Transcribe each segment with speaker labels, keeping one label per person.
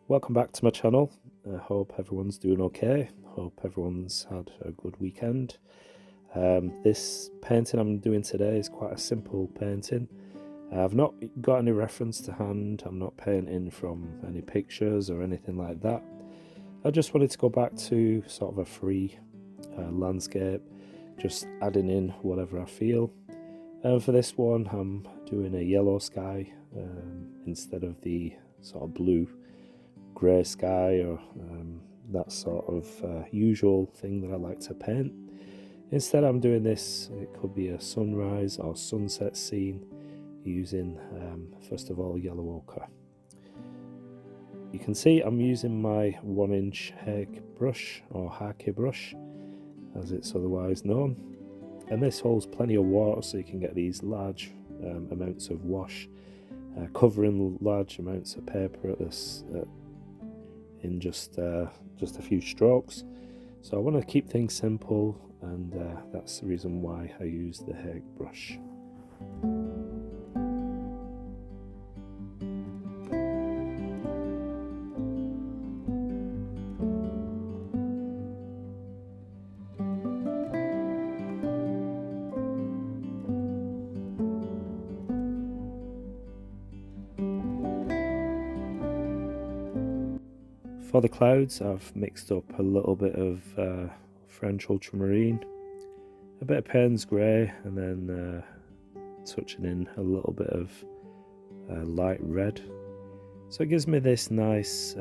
Speaker 1: Welcome back to my channel. I hope everyone's doing okay. Hope everyone's had a good weekend. This painting I'm doing today is quite a simple painting. I've not got any reference to hand. I'm not painting from any pictures or anything like that. I just wanted to go back to sort of a free landscape, just adding in whatever I feel. For this one I'm doing a yellow sky instead of the sort of blue grey sky or that sort of usual thing that I like to paint. Instead I'm doing this, it could be a sunrise or sunset scene using first of all yellow ochre. You can see I'm using my 1-inch Hake brush or Hake brush as it's otherwise known, and this holds plenty of water so you can get these large amounts of wash covering large amounts of paper at this in just a few strokes. So I want to keep things simple, and that's the reason why I use the Hake brush. For the clouds, I've mixed up a little bit of French ultramarine, a bit of Payne's grey, and then touching in a little bit of light red. So it gives me this nice,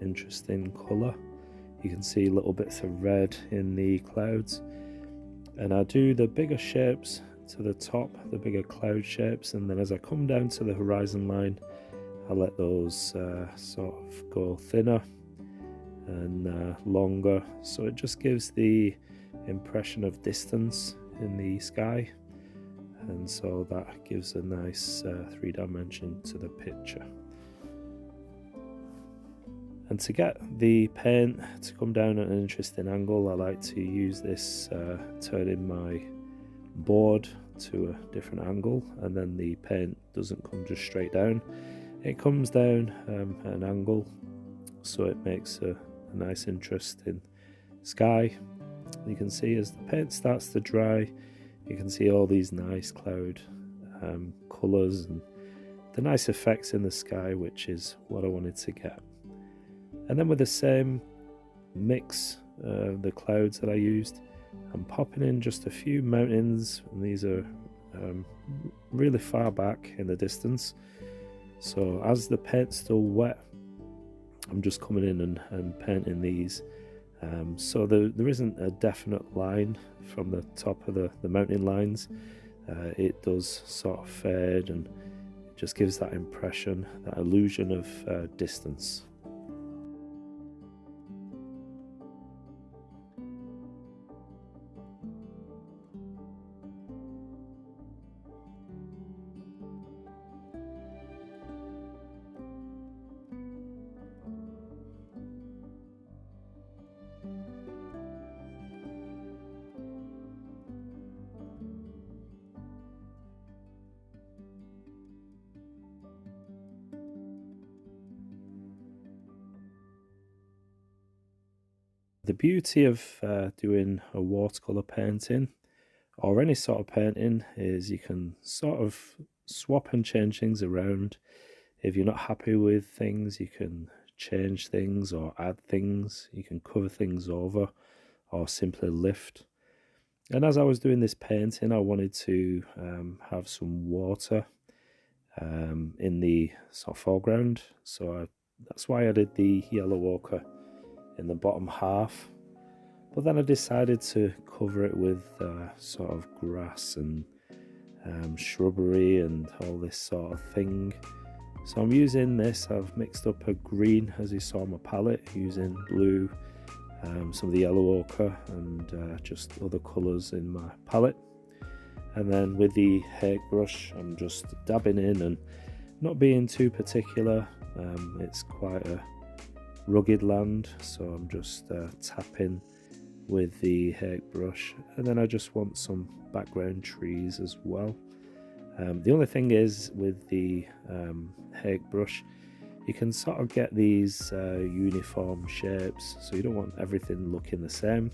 Speaker 1: interesting colour. You can see little bits of red in the clouds. And I do the bigger shapes to the top, the bigger cloud shapes, and then as I come down to the horizon line, I let those sort of go thinner and longer, so it just gives the impression of distance in the sky, and so that gives a nice 3-dimension to the picture. And to get the paint to come down at an interesting angle, I like to use this turning my board to a different angle, and then the paint doesn't come just straight down, it comes down at an angle, so it makes a nice interesting sky. You can see as the paint starts to dry, you can see all these nice cloud colours and the nice effects in the sky, which is what I wanted to get. And then with the same mix of the clouds that I used, I'm popping in just a few mountains, and these are really far back in the distance, so as the paint's still wet, I'm just coming in and painting these. So there isn't a definite line from the top of the mountain lines. It does sort of fade, and it just gives that impression, that illusion of distance. The beauty of doing a watercolor painting or any sort of painting is you can sort of swap and change things around. If you're not happy with things, you can change things or add things. You can cover things over or simply lift. And as I was doing this painting, I wanted to have some water in the sort of foreground, so that's why I did the yellow ochre in the bottom half. But then I decided to cover it with sort of grass and shrubbery and all this sort of thing. So I'm using this, I've mixed up a green, as you saw on my palette, using blue, some of the yellow ochre, and just other colours in my palette. And then with the Hake brush, I'm just dabbing in and not being too particular. It's quite a rugged land, so I'm just tapping with the Hake brush, and then I just want some background trees as well. The only thing is with the Hake brush, you can sort of get these uniform shapes, so you don't want everything looking the same.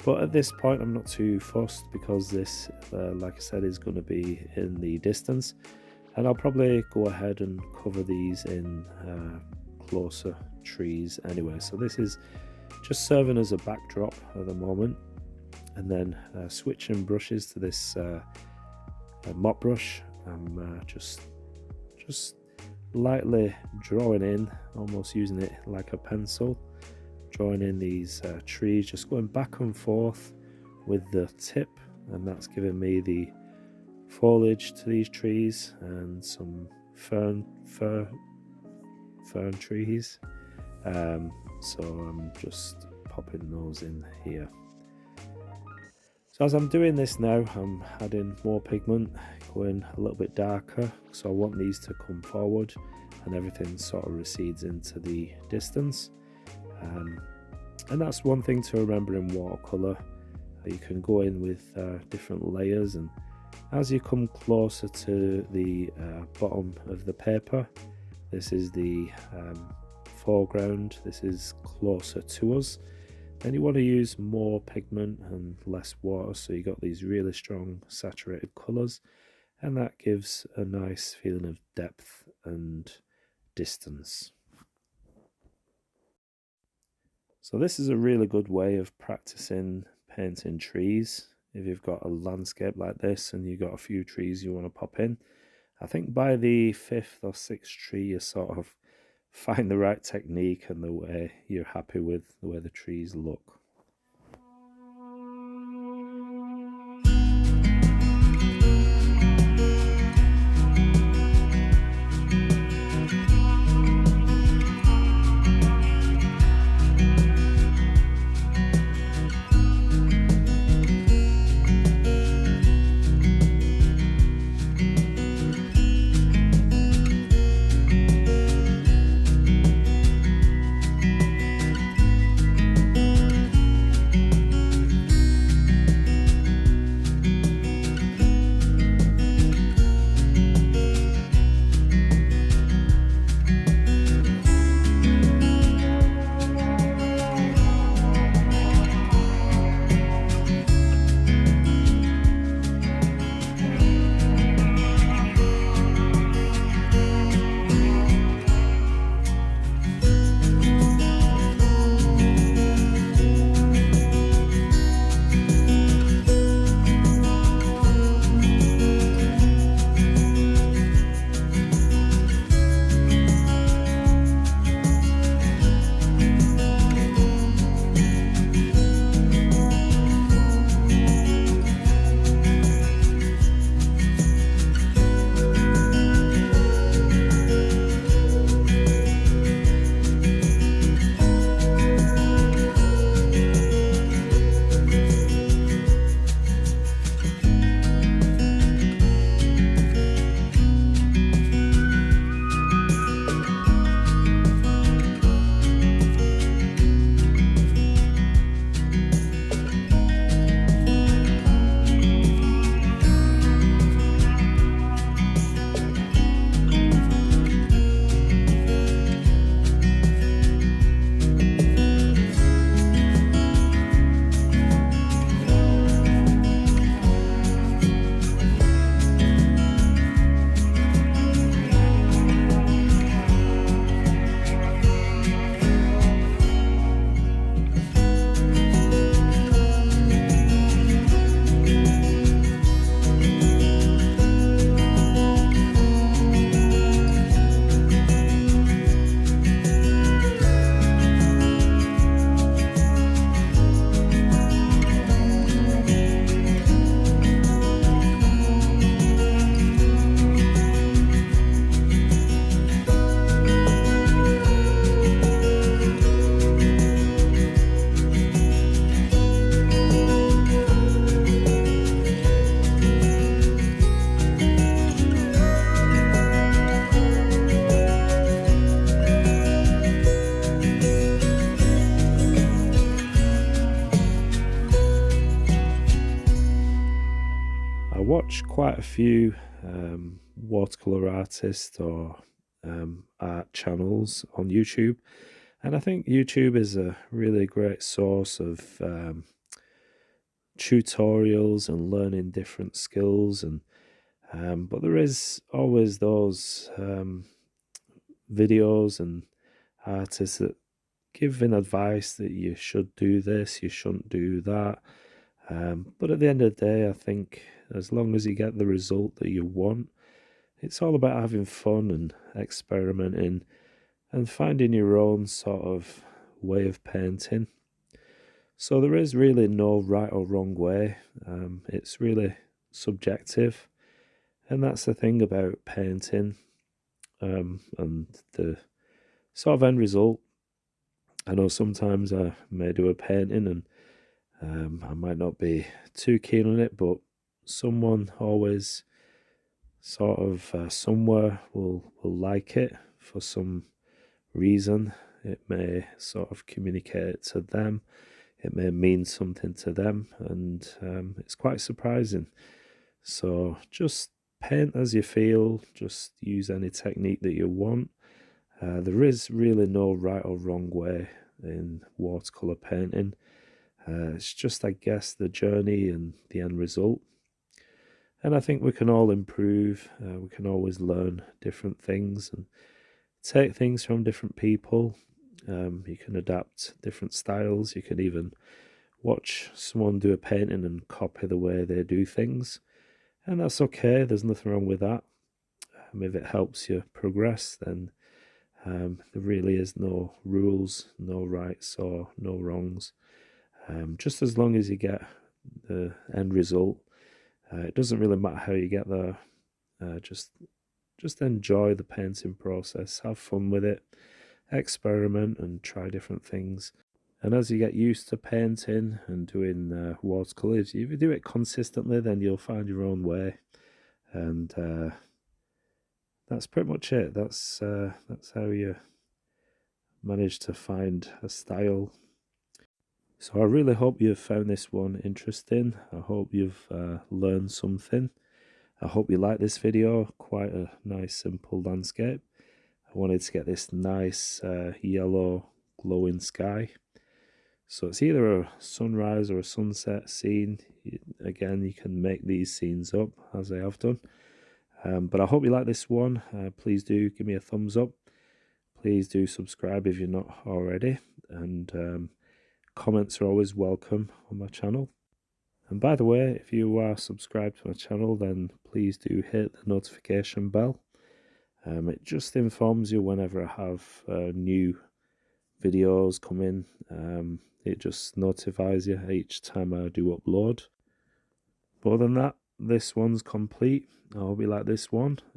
Speaker 1: But at this point I'm not too fussed, because this, like I said, is going to be in the distance, and I'll probably go ahead and cover these in closer trees anyway. So this is just serving as a backdrop at the moment, and then switching brushes to this mop brush. I'm just lightly drawing in, almost using it like a pencil, drawing in these trees, just going back and forth with the tip, and that's giving me the foliage to these trees and some fern trees. So I'm just popping those in here. So as I'm doing this now, I'm adding more pigment, going a little bit darker, so I want these to come forward and everything sort of recedes into the distance. And that's one thing to remember in watercolor. You can go in with different layers, and as you come closer to the bottom of the paper, this is the foreground, this is closer to us, and you want to use more pigment and less water, so you got these really strong saturated colors, and that gives a nice feeling of depth and distance. So this is a really good way of practicing painting trees. If you've got a landscape like this and you've got a few trees you want to pop in, I think by the 5th or 6th tree you sort of find the right technique and the way you're happy with the way the trees look. watch quite a few watercolor artists or art channels on YouTube. And I think YouTube is a really great source of tutorials and learning different skills. And but there is always those videos and artists that giving advice that you should do this, you shouldn't do that. But at the end of the day, I think as long as you get the result that you want, it's all about having fun and experimenting and finding your own sort of way of painting. So there is really no right or wrong way. It's really subjective. And that's the thing about painting and the sort of end result. I know sometimes I may do a painting and I might not be too keen on it, but someone always sort of somewhere will like it for some reason. It may sort of communicate to them, it may mean something to them, and it's quite surprising. So just paint as you feel, just use any technique that you want. There is really no right or wrong way in watercolor painting. It's just, I guess, the journey and the end result. And I think we can all improve. We can always learn different things and take things from different people. You can adapt different styles. You can even watch someone do a painting and copy the way they do things. And that's okay. There's nothing wrong with that. If it helps you progress, then there really is no rules, no rights or no wrongs. Just as long as you get the end result, it doesn't really matter how you get there. Just enjoy the painting process, have fun with it, experiment and try different things. And as you get used to painting and doing watercolors, if you do it consistently, then you'll find your own way. And that's pretty much it. That's how you manage to find a style. So I really hope you've found this one interesting. I hope you've learned something. I hope you like this video. Quite a nice simple landscape. I wanted to get this nice yellow glowing sky. So it's either a sunrise or a sunset scene. Again, you can make these scenes up as I have done. But I hope you like this one. Please do give me a thumbs up. Please do subscribe if you're not already. And comments are always welcome on my channel. And by the way, if you are subscribed to my channel, then please do hit the notification bell. It just informs you whenever I have new videos come in. It just notifies you each time I do upload. But other than that, this one's complete. I hope you like this one,